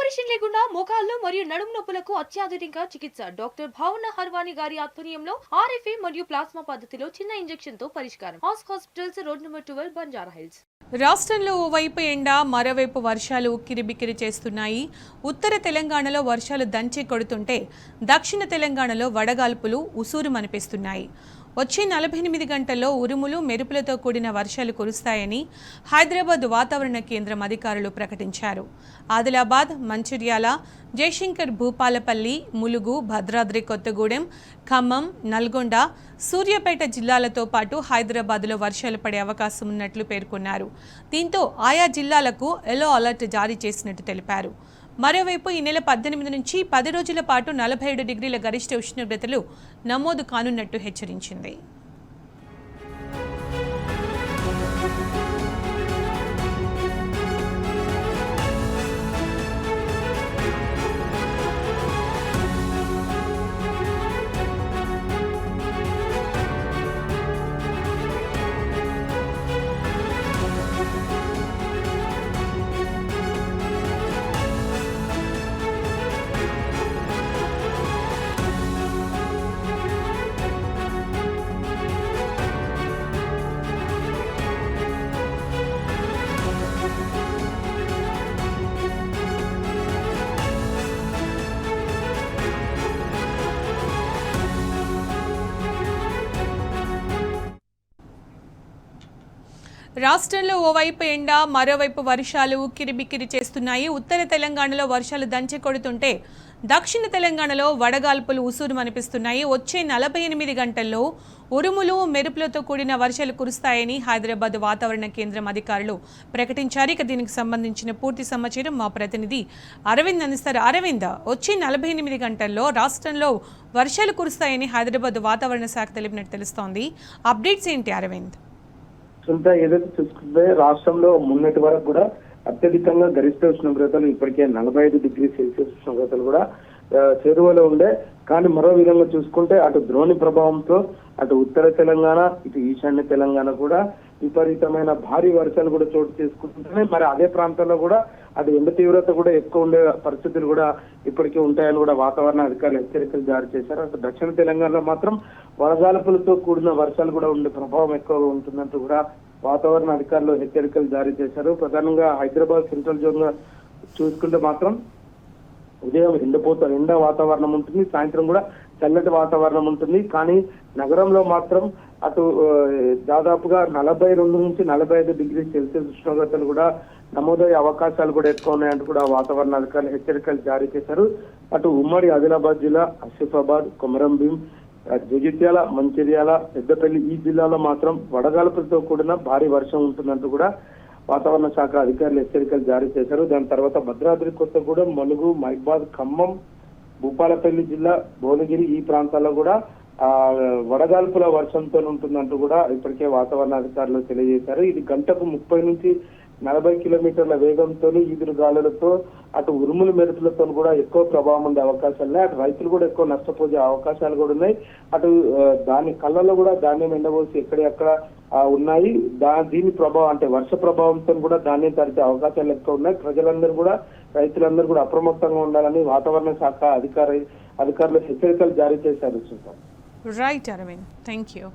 Operation లేకుండా మోకాళ్ళు మరియు నడుము నొప్పులకు అత్యాధునిక చికిత్స డాక్టర్ భావన హర్వాని గారి ఆధ్వర్యంలో ఆర్ఎఫ్ఏ మరియు ప్లాస్మా పద్ధతిలో చిన్న ఇంజెక్షన్ తో పరిష్కారం. Hospitals road number 12 Banjara hills. రాష్ట్రంలో ఓవైపు ఎండ మరోవైపు వర్షాలు ఉక్కిరిబిక్కిరి చేస్తున్నాయి. ఉత్తర తెలంగాణలో వర్షాలు దంచి కొడుతుంటే దక్షిణ తెలంగాణలో వడగాల్పులు ఉసూరుమనిపిస్తున్నాయి. వచ్చే 48 గంటల్లో ఉరుములు మెరుపులతో కూడిన వర్షాలు కురుస్తాయని హైదరాబాద్ వాతావరణ కేంద్రం అధికారులు ప్రకటించారు. ఆదిలాబాద్, మంచిర్యాల, జయశంకర్ భూపాలపల్లి, ములుగు, భద్రాద్రి కొత్తగూడెం, ఖమ్మం, నల్గొండ, సూర్యాపేట జిల్లాలతో పాటు హైదరాబాద్లో వర్షాలు పడే అవకాశం ఉన్నట్లు పేర్కొన్నారు. దీంతో ఆయా జిల్లాలకు ఎల్లో అలర్ట్ జారీ చేసినట్టు తెలిపారు. మరోవైపు ఈ నెల 18 నుంచి 10 రోజుల పాటు 47 డిగ్రీల గరిష్ట ఉష్ణోగ్రతలు నమోదు కానున్నట్టు హెచ్చరించింది. రాష్ట్రంలో ఓవైపు ఎండ మరోవైపు వర్షాలు ఉక్కిరిబిక్కిరి చేస్తున్నాయి. ఉత్తర తెలంగాణలో వర్షాలు దంచి కొడుతుంటే దక్షిణ తెలంగాణలో వడగాల్పులు ఉసూరుమనిపిస్తున్నాయి. వచ్చే 48 గంటల్లో ఉరుములు మెరుపులతో కూడిన వర్షాలు కురుస్తాయని హైదరాబాద్ వాతావరణ కేంద్రం అధికారులు ప్రకటించారు. ఇక దీనికి సంబంధించిన పూర్తి సమాచారం మా ప్రతినిధి అరవింద్ అందిస్తారు. అరవింద్, వచ్చే 48 గంటల్లో రాష్ట్రంలో వర్షాలు కురుస్తాయని హైదరాబాద్ వాతావరణ శాఖ తెలిపినట్టు తెలుస్తోంది. అప్డేట్స్ ఏంటి అరవింద్? ఏదైతే చూసుకుంటే రాష్ట్రంలో మొన్నటి వరకు కూడా అత్యధికంగా గరిష్ట ఉష్ణోగ్రతలు ఇప్పటికే 45 డిగ్రీ సెల్సియస్ ఉష్ణోగ్రతలు కూడా చేరువలో ఉండే. కానీ మరో విధంగా చూసుకుంటే అటు ద్రోణి ప్రభావంతో అటు ఉత్తర తెలంగాణ, ఇటు ఈశాన్య తెలంగాణ కూడా విపరీతమైన భారీ వర్షాలు కూడా చోటు చేసుకుంటున్నాయి. మరి అదే ప్రాంతాల్లో కూడా అటు ఎండ తీవ్రత కూడా ఎక్కువ ఉండే పరిస్థితులు కూడా ఇప్పటికే ఉంటాయని కూడా వాతావరణ అధికారులు హెచ్చరికలు జారీ చేశారు. అటు దక్షిణ తెలంగాణలో మాత్రం వడగాల్పులతో కూడిన వర్షాలు కూడా ఉండే ప్రభావం ఎక్కువగా ఉంటుందంటూ కూడా వాతావరణ అధికారులు హెచ్చరికలు జారీ చేశారు. ప్రధానంగా హైదరాబాద్ సెంట్రల్ జోన్ గా చూసుకుంటే మాత్రం ఉదయం ఎండ వాతావరణం ఉంటుంది, సాయంత్రం కూడా చల్లటి వాతావరణం ఉంటుంది. కానీ నగరంలో మాత్రం అటు దాదాపుగా 42 నుంచి 45 డిగ్రీ సెల్సియస్ ఉష్ణోగ్రతలు కూడా నమోదయ్యే అవకాశాలు కూడా ఎక్కువ ఉన్నాయంటూ కూడా వాతావరణ అధికారులు హెచ్చరికలు జారీ చేశారు. అటు ఉమ్మడి ఆదిలాబాద్ జిల్లా, ఆసిఫాబాద్, కొమరంభీం, జగిత్యాల, మంచిర్యాల, పెద్దపల్లి ఈ జిల్లాలో మాత్రం వడగాల్పులతో కూడిన భారీ వర్షం ఉంటుందంటూ కూడా వాతావరణ శాఖ అధికారులు హెచ్చరికలు జారీ చేశారు. దాని తర్వాత భద్రాద్రి కొత్తగూడెం, ములుగు, మహబాద్, ఖమ్మం, భూపాలపల్లి జిల్లా, భువనగిరి ఈ ప్రాంతాల్లో కూడా వడగాల్పుల వర్షంతో ఉంటుందంటూ కూడా ఇప్పటికే వాతావరణ అధికారులు తెలియజేశారు. ఇది గంటకు 30 నుంచి 40 కిలోమీటర్ల వేగంతో ఈదురు గాలులతో అటు ఉరుములు మెరుపులతో కూడా ఎక్కువ ప్రభావం ఉండే అవకాశాలు ఉన్నాయి. అటు రైతులు కూడా ఎక్కువ నష్టపోయే అవకాశాలు కూడా ఉన్నాయి. అటు దాని కళ్ళలో కూడా ధాన్యం ఎండబోసి ఎక్కడెక్కడ ఉన్నాయి. దీని ప్రభావం అంటే వర్ష ప్రభావంతో కూడా ధాన్యం తరిచే అవకాశాలు ఎక్కువ ఉన్నాయి. ప్రజలందరూ కూడా రైతులందరూ కూడా అప్రమత్తంగా ఉండాలని వాతావరణ శాఖ అధికారులు హెచ్చరికలు జారీ చేశారు. Right Arvind, thank you.